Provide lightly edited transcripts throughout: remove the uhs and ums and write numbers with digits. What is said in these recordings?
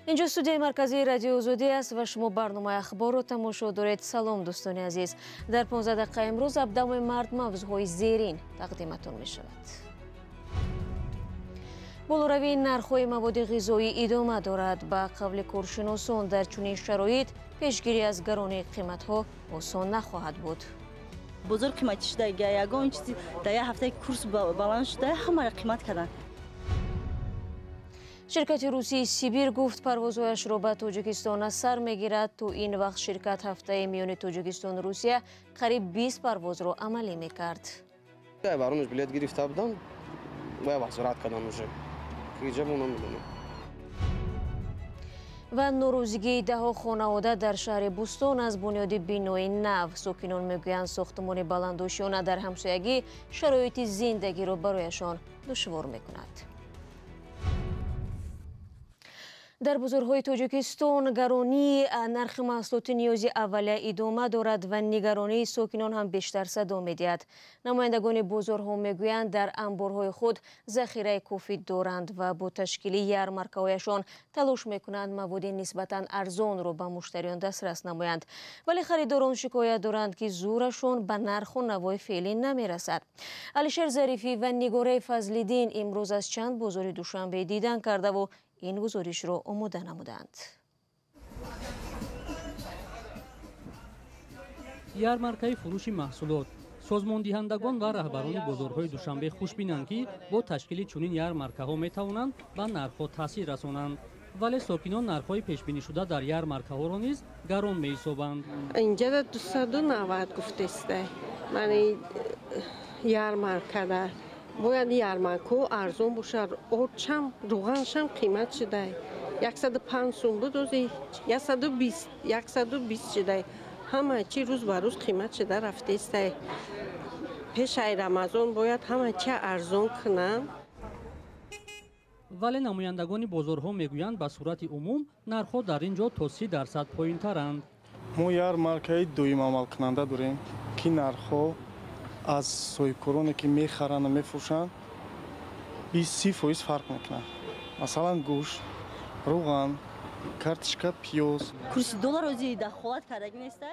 اینجا студияи марказии радиои озодӣ аст ва шумо барномаи ахборро тамошо доред. салом дӯстони азиз. дар 15 дақиқаи имрӯз абдамои мард мавзӯъҳои зерин тақдиматон мешавад. болоравии нархҳои маводи ғизоӣ идома дорад. ба қавли коршиносон дар чунин шароит пешгирӣ аз гаронии қиматҳо осон нахоҳад буд. бозор қимати шуда ягон чизи дар як ҳафтаи курс баланд шуда ҳамаро қимат кардан. ширкати русии Сибир гуфт парвозҳояшро ба Тоҷикистон аз сар мегирад. То ин вақт ширкат ҳафтаи миёни Тоҷикистону Русия қариб 20 парвозро амалӣ мекард. Воронеж билет гирифта будам, бо вақт зурат кардам уже. Киҷа бо намедонам. ва норӯзигии даҳо хонавода дар шаҳри Бустон аз бунёди бинои нав. сокинон мегӯянд сохтмони баландошиёна дар ҳамсоягӣ шароити зиндагиро барояшон душвор мекунад. дар бозорҳои Тоҷикистон гаронии нархи маҳсулоти ниёзи аввалия идома дорад ва нигаронии сокинон ҳам бештар садо медиҳад. намояндагони бозорҳо мегӯянд, дар амборҳои худ захираи кофӣ доранд ва бо ташкили ярмаркаҳояшон талош мекунанд маводи нисбатан арзонро ба муштариён дастрас намоянд. вале харидорон шикоят доранд, ки зӯрашон ба нарху навои феълӣ намерасад. Алишер Зарифӣ ва Нигораи Фазлиддин имрӯз аз чанд бозори Душанбе дидан кардаву ин гузоришро омода намуданд. ярмаркаи фурӯши маҳсулот. созмондиҳандагон ва раҳбарони бозорҳои Душанбе хушбинанд, ки бо ташкили чунин ярмаркаҳо метавонанд ба нархҳо таъсир расонанд. вале сокинон нархҳои пешбинишуда дар ярмаркаҳоро низ гарон меҳисобанд. инҷа 290 гуфтестай мани ярмаркада бояд ярмарку арзон бошад. очам руғаншам қимат шудай 105 сум буд, ози 120 шудай. ҳама чи рӯз ба рӯз қимат шуда рафтестай. пешаи рамазон бояд ҳама чи арзон кунанд. вале намояндагони бозорҳо мегӯянд ба сурати умум нархҳо дар ин ҷо то 30% поинтаранд. мо ярмаркаи дуюм амалкунанда дорем, ки нархҳо аз соҳибкороне ки мехаранду мефурӯшанд 20% фарқ мекунад. масалан гӯшт, руған, картишка, пиёз. курси доллар ози дахолат кардаги неста.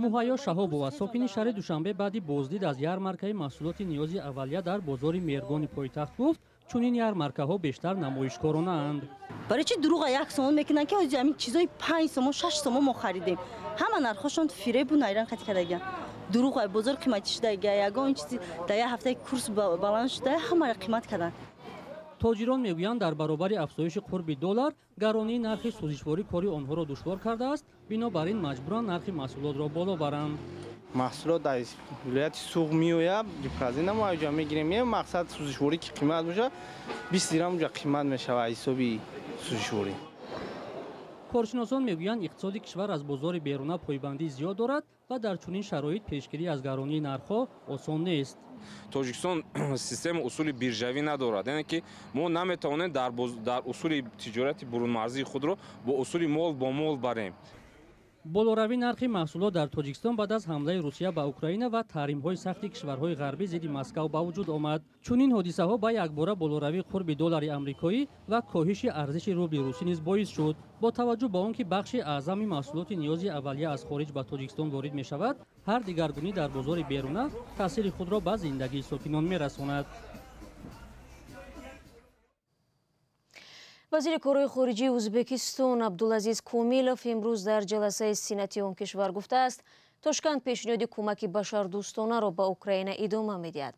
муҳайё Шаҳобова, сокини шаҳри Душанбе, баъди боздид аз ярмаркаи маҳсулоти ниёзи аввалия дар бозори Мергони пойтахт гуфт, чунин ярмаркаҳо бештар намоишкоронаанд. барои чи дуруға 1 сомон мекунанд, ки ози ҳамин чизои 5 сомон 6 сомон мо харидем. ҳама нархҳошон фиребу найран қат кардаган. дуруға бозор қимати шуда ягон чизи дар як ҳафтаи курс баланд шуда ҳамаро қимат кардан. тоҷирон мегӯянд, дар баробари афзоиши қурби доллар гаронии нархи сӯзишворӣ кори онҳоро душвор кардааст, бинобар ин маҷбуранд нархи маҳсулотро боло баранд. маҳсулот дар вилояти суғ меояд, ҷибказина мо ҷо мегирем. мақсад сӯзишворӣ ки қимат бошад 20 дирам ҷо қимат мешавад ҳисоби сӯзишворӣ. коршиносон мегӯянд, иқтисоди кишвар аз бозори беруна пойбандӣ зиёд дорад ва дар чунин шароит пешгирӣ аз гаронии нархҳо осон нест. Тоҷикистон система усули биржавӣ надорад, яъне ки мо наметавонем дар усули тиҷорати бурунмарзии худро бо усули мол бо мол барем. болоравии нархи маҳсулот дар Тоҷикистон баъд аз ҳамлаи Русия ба Украина ва таҳримҳои сахти кишварҳои ғарбӣ зидди Москав ба вуҷуд омад. чунин ҳодисаҳо ба якбора болоравии қурби доллари амрикоӣ ва коҳиши арзиши рубли русӣ низ боис шуд. бо таваҷҷӯҳ ба он ки бахши аъзами маҳсулоти ниёзи аввалия аз хориҷ ба Тоҷикистон ворид мешавад, ҳар дигаргунӣ дар бозори беруна таъсири худро ба зиндагии сокинон мерасонад. вазири корҳои хориҷии Ӯзбекистон Абдулазиз Комилов имрӯз дар ҷаласаи сенати он кишвар гуфтааст, Тошкент пешниҳоди кӯмаки башардӯстонаро ба Украина идома медиҳад.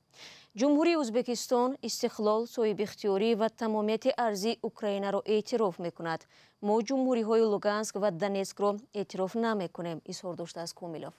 ҷумҳурии Ӯзбекистон истиқлол, соҳибихтиёрӣ ва тамомияти арзии Украинаро эътироф мекунад. мо ҷумҳуриҳои Луганск ва Донецкро эътироф намекунем, изҳор доштааст Комилов.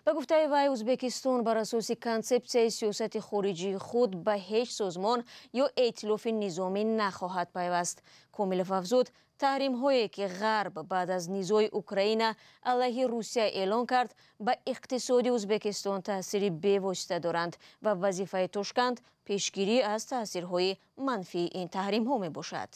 ба гуфтаи вай, Ӯзбекистон бар асоси консепсияи сиёсати хориҷии худ ба ҳеҷ созмон ё эътилофи низомӣ нахоҳад пайваст. Комилов афзуд, таҳримҳое ки ғарб баъд аз низои Украина алайҳи Русия эълон кард, ба иқтисоди Ӯзбекистон таъсири бевосита доранд ва вазифаи Тошкент пешгирӣ аз таъсирҳои манфии ин таҳримҳо мебошад.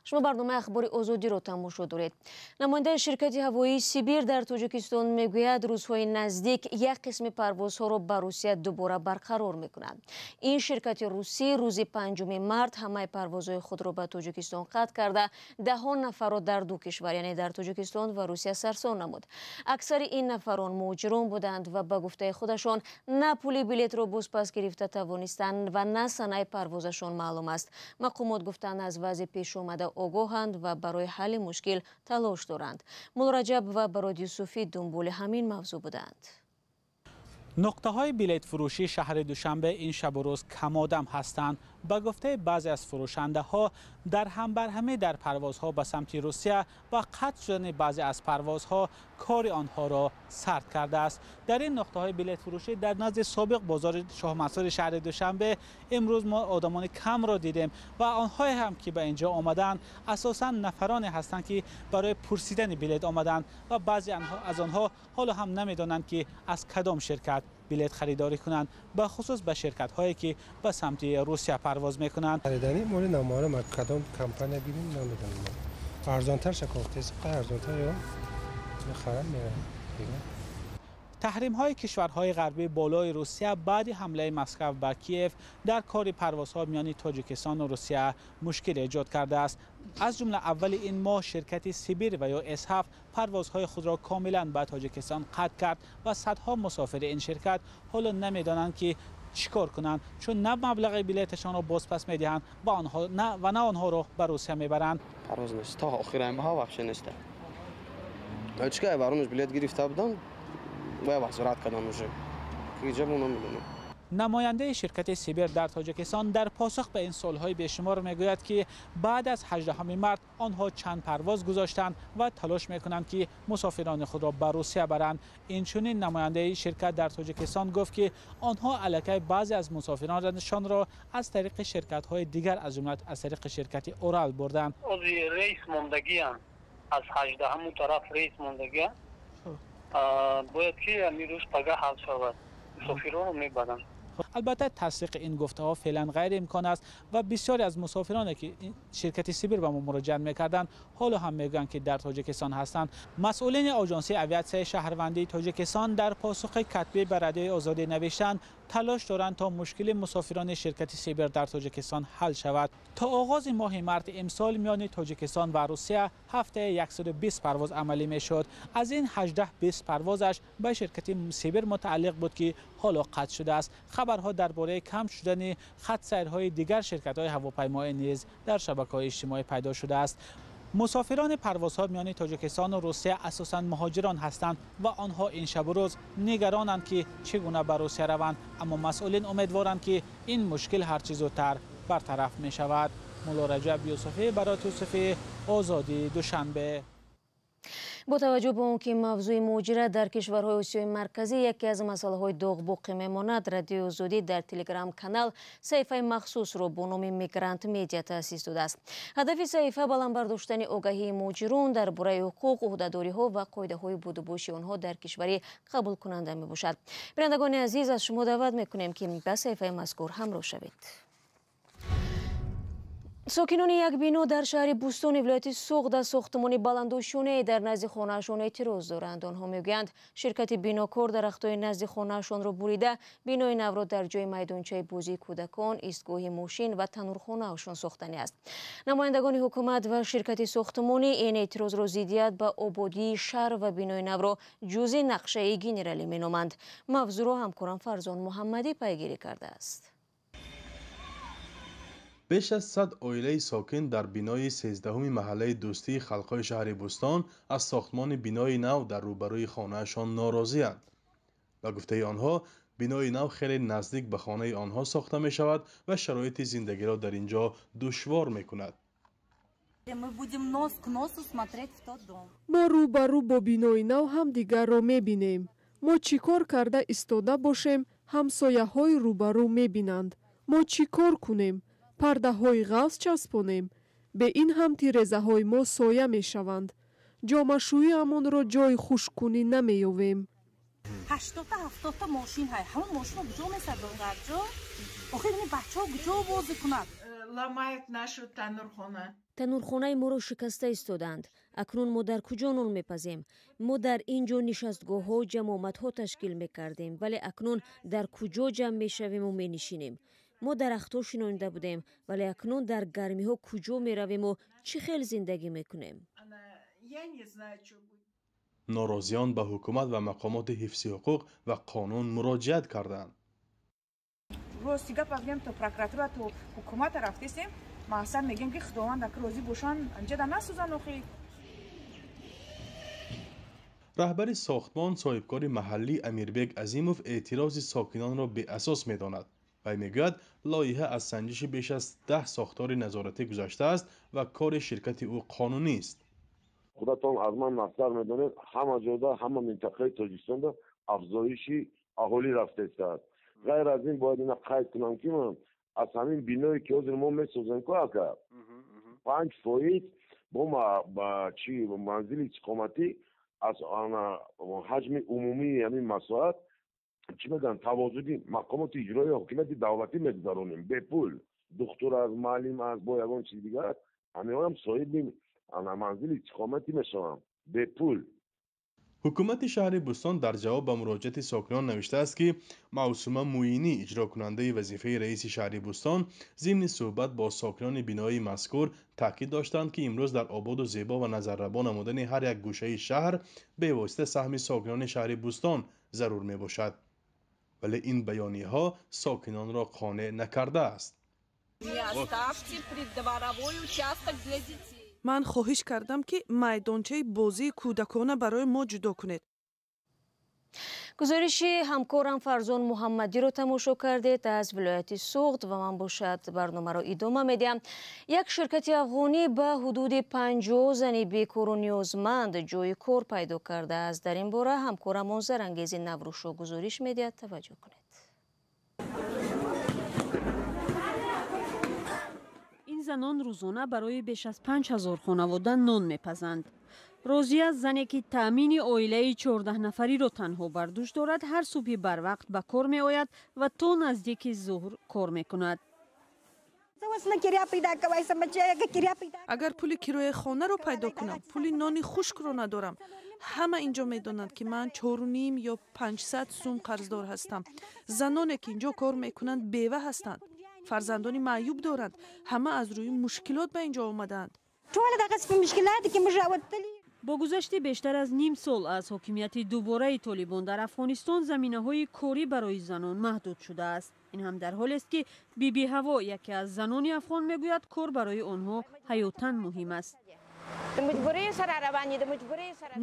شما برنامه اخبار آزادی را تماشا دارید. نماینده شرکت هوایی سیبیر در تاجیکستان میگوید روزهای نزدیک یک قسم پروازها را به روسیه دوباره برقرار میکنند. این شرکت روسی روز 5 مارس همه پروازهای خود را به تاجیکستان قطع کرده دهان نفر را در دو کشور یعنی در تاجیکستان و روسیه سرسان نمود. اکثر این نفران مهاجران بودند و به گفته خودشان نه پول بلیط را بازپس گرفته توانستند و نه سنه پروازشان معلوم است. مقامات گفتند از وضع پیش آمده آگاهند و برای حل مشکل تلاش دارند. مولا رجب و برادی یوسفی دنبال همین موضوع بودند. نقطه های بلیط فروشی شهر دوشنبه این شب و روز کمادم هستند. به گفته بعضی از فروشنده ها در هم بر همه در پروازها به سمت روسیه و قطع شدن بعضی از پروازها کار آنها را سرد کرده است. در این نقطه های بلیط فروشی در نزد سابق بازار شاه مسعود شهر دوشنبه امروز ما آدمان کم را دیدیم و آنها هم که به اینجا آمدند اساساً نفرانی هستند که برای پرسیدن بلیط آمدند و بعضی از آنها حالا هم نمیدانند که از کدام شرکت بلیط خریداری کنند، به خصوص به شرکت هایی که به سمت روسیه پرواز میکنند. خریدنی مورد نامعلوم است کدام کمپانی ببینیم نمیدونم. ارزانتر شکافته ارزانتر یا خرم میره. تحریم های کشورهای غربی بالای روسیه بعد حمله مسکو بر کیف در کار پروازها میان تاجیکستان و روسیه مشکل ایجاد کرده است. از جمله اول این ماه شرکت سیبیر و یا اسحف پروازهای خود را کاملا به تاجیکستان قطع کرد و صدها مسافر این شرکت حالا نمیدانند که چیکار کنند، چون نه مبلغ بلیطشان را بازپس میدهند و نه آنها را به روسیه میبرند. پرواز نیست تا آخر ماه وقت نیست. چیکار برامش بلیط گرفته بودن باید وزارت کدام میشه که نمیدونم. نماینده شرکت سیبیر در تاجیکستان در پاسخ به این سوالهای بیشمار میگوید که بعد از 18 مارس آنها چند پرواز گذاشتند و تلاش میکنند که مسافران خود را به روسیه برند. اینچنین نماینده شرکت در تاجیکستان گفت که آنها الکی بعضی از مسافرانشان را از طریق شرکت‌های دیگر از جمله از طریق شرکت اورال بردند. از رئیس موندگی هم از 18 همون طرف رئیس موندگی باید که امیروش پگاه حل شود مسافران رو میبرند. البته تصدیق این گفته ها فعلا غیر امکان است و بسیاری از مسافرانی که شرکت سیبیر به ما مراجعه میکردند حالا هم میگن که در تاجیکستان هستند. مسئولین آژانس اویاسیون شهروندی تاجیکستان در پاسخ کتبی به رادیوی آزادی نوشتند تلاش دارند تا مشکل مسافران شرکت سیبیر در تاجیکستان حل شود. تا آغاز ماه مارس امسال میان تاجیکستان و روسیه هفته 120 پرواز عملی میشد. از این 18-20 پروازش به شرکت سیبیر متعلق بود که حالا قطع شده است. خبرها درباره کم شدن خط سیرهای دیگر شرکت‌های هواپیمایی نیز در شبکه‌های اجتماعی پیدا شده است. مسافران پروازها میان تاجیکستان و روسیه اساساً مهاجران هستند و آنها این شب و روز نگرانند که چگونه به روسیه روند، اما مسئولین امیدوارند که این مشکل هر چه زودتر برطرف می شود. مولا رجب یوسفی برای یوسفی آزادی دوشنبه. با توجه به آنکه موضوع مهاجرت در کشورهای آسیای مرکزی یکی از مسائل‌های داغ باقی میماند، رادیو آزادی در تلگرام کانال صفحه مخصوص را با نام میگرانت مدیا تأسیس داده است. هدف صفحه بلند برداشتن آگاهی مهاجران درباره حقوق، عهده‌داری‌ها و قاعده‌های بود و باش آنها در کشوری قبول کننده میباشد. بینندگان عزیز، از شما دعوت میکنیم که به صفحه مذکور همراه شوید. ساکنان یک بنا در شهر بوستان ولایت سوق در ساختمان بلندوشانه در نزد خانه‌شان اعتراض دارند. آنها میگویند شرکت بناکار درختای نزد خانه‌شان را بریده بنای نو را در جای میدانچه بازی کودکان، ایستگاه ماشین و تنورخانه‌شان ساختنی است. نمایندگان حکومت و شرکت ساختمانی این اعتراض را ضدیت به آبادی شهر و بنای نو را جزء نقشه گنرالی مینامند. موضوع را همکارم فرزان محمدی پیگیری کرده است. بیش از 100 عائله ساکن در بنای 13 محله دوستی خلقای شهر بوستان از ساختمان بنای نو در روبروی خانه‌شان ناراضی‌اند. به گفته آنها بنای نو خیلی نزدیک به خانه آنها ساخته می شود و شرایط زندگی را در اینجا دشوار می کند. ما روبرو با بنای نو هم دیگر را می بینیم. ما چیکار کرده ایستاده باشیم همسایه های روبرو می بینند. ما چیکار کنیم؟ پرده های غاز چسبانیم. به این هم تیرزه های ما سایه می شوند. جامشویی همون را جای خوشکنی نمی یابیم. 80 تا ماشین های همون ماشین ها کجا می سردن در جا؟ آخه این بچه ها کجا بازی کنند؟ ломает нашу танурхона. танурхонаи моро шикаста истоданд. акнун мо дар куҷо нон мепазем? мо дар ин ҷо нишастгоҳҳо ҷамоматҳо ташкил мекардем, вале акнун дар куҷо ҷамъ мешавему менишинем? мо дарахтҳо шинонида будем, вале акнун дар гармиҳо куҷо меравему чӣ хел зиндагӣ мекунем? норозиён ба ҳукумат ва мақомоти ҳифзи ҳуқуқ ва қонун муроҷиат карданд. роз сега павдем то прокуратура то ҳукумат рафтесем маъсар мегем ки худованд ак розӣ бошан анҷада насӯзан охи. раҳбари сохтмон соҳибкори маҳаллӣ амирбек азимов эътирози сокинонро беасос медонад. вай мегӯяд лоиҳа аз санҷиши беш аз 10 сохтори назоратӣ гузаштааст ва кори ширкати ӯ қонунист. худатон аз ман мақсад медонед ҳама ҷода ҳама минтақаи тоҷикистонда афзоиши аҳолӣ рафтааст. ғайр аз ин бояд ина қайд кунам ки ман аз ҳамин биное ки ҳозир мо месозем ку ака 5% бо манзили иstiqomatӣ аз ҳаҷми умумии ҳамин масоҳат чӣ мегӯянд тавозуни мақомоти иҷрои ҳокимияти давлатӣ мегузаронем бепул. духтур аст, маълим аст, бо ягон чиз дигар ҳамеҳоям соҳиби манзили иstiqomatӣ мешаванд бепул. ҳукумати шаҳри Бӯстон дар ҷавоб ба муроҷиати сокинон навиштааст ки Маъсума Муинӣ, иҷрокунандаи вазифаи раиси шаҳри Бӯстон, зимни суҳбат бо сокинони бинои мазкур таъкид доштанд ки имрӯз дар ободу зебо ва назаррабо намудани ҳар як гӯшаи шаҳр бевосита саҳми сокинони шаҳри Бӯстон зарур мебошад. вале ин баёнияҳо сокинонро қонеъ накардааст. ман хоҳиш кардам ки майдончаи бозии кӯдакона барои мо ҷудо кунед. гузориши ҳамкорам Фарзон Муҳаммадиро тамошо кардед аз вилояти Суғд ва ман бошад барномаро идома медиҳам. Як ширкати афғонӣ ба ҳудуди 50 зани бекору ниёзманд ҷойи кор пайдо кардааст. дар ин бора ҳамкорам Монзарангези Наврӯшо гузориш медиҳад. таваҷҷӯҳ кунед. ин занон рӯзона барои беш аз 5000 хонавода нон мепазанд. розия зане ки таъмини оилаи 14 нафариро танҳо бар дӯш дорад, ҳар субҳи барвақт ба кор меояд ва то наздики зуҳр кор мекунад. агар пули кирояи хонаро пайдо кунам, пули нони хушкро надорам. ҳама инҷо медонанд ки ман 4.5 ё 500 сум қарздор ҳастам. заноне ки инҷо кор мекунанд бева ҳастанд. фарзандони маъюб доранд. ҳама аз рӯи мушкилот ба инҷо омадаанд. бо гузашти бештар аз ним сол аз ҳокимияти дубораи Толибон дар Афғонистон заминаҳои корӣ барои занон маҳдуд шудааст. ин ҳам дар ҳолест ки биби Ҳаво, яке аз занони афғон, мегӯяд кор барои онҳо ҳаётан муҳим аст.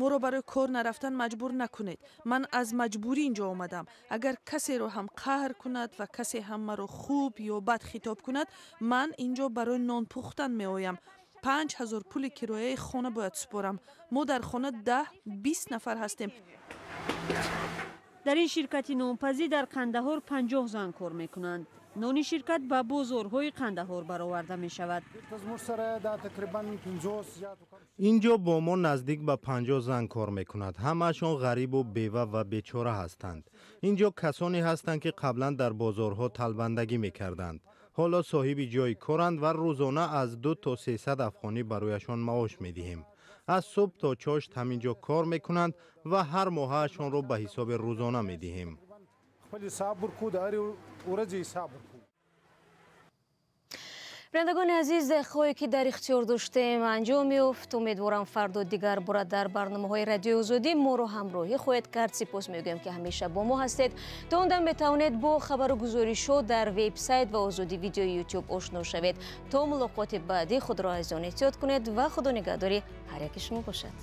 моро барои кор нарафтан маҷбур накунед. ман аз маҷбурӣ инҷо омадам. агар касеро ҳам қаҳр кунад ва касе ҳам маро хуб ё бад хитоб кунад, ман инҷо барои нон пухтан меоям. 5000 пули кирояи хона бояд супорам. мо дар хона 10-20 нафар ҳастем. дар ин ширкати нонпазӣ дар Қандаҳор 50 зан кор мекунанд. нони ширкат ба бозорҳои Қандаҳор бароварда мешавад. инҷо бо мо наздик ба 50 зан кор мекунад. ҳамаашон ғарибу бева ва бечора ҳастанд. инҷо касоне ҳастанд ки қаблан дар бозорҳо талбандагӣ мекарданд. ҳоло соҳиби ҷойи коранд ва рӯзона аз 2 то 300 афғонӣ барояшон маош медиҳем. аз субҳ то чошт ҳаминҷо кор мекунанд ва ҳар моҳаашонро ба ҳисоби рӯзона медиҳем. бинандагони азиз, хоҳе ки дар ихтиёр доштем анҷом ёфт. умедворам фардо дигар бора дар барномаҳои радиои Озодӣ моро ҳамроҳӣ хоҳед кард. сипос мегӯям ки ҳамеша бо мо ҳастед. то он дам метавонед бо хабару гузоришҳо дар вебсайт ва Озодӣ видеои YouTube ошно шавед. то мулоқоти баъдӣ худро аз он эҳтиёт кунед ва худо нигаҳдори ҳар яки шумо бошад.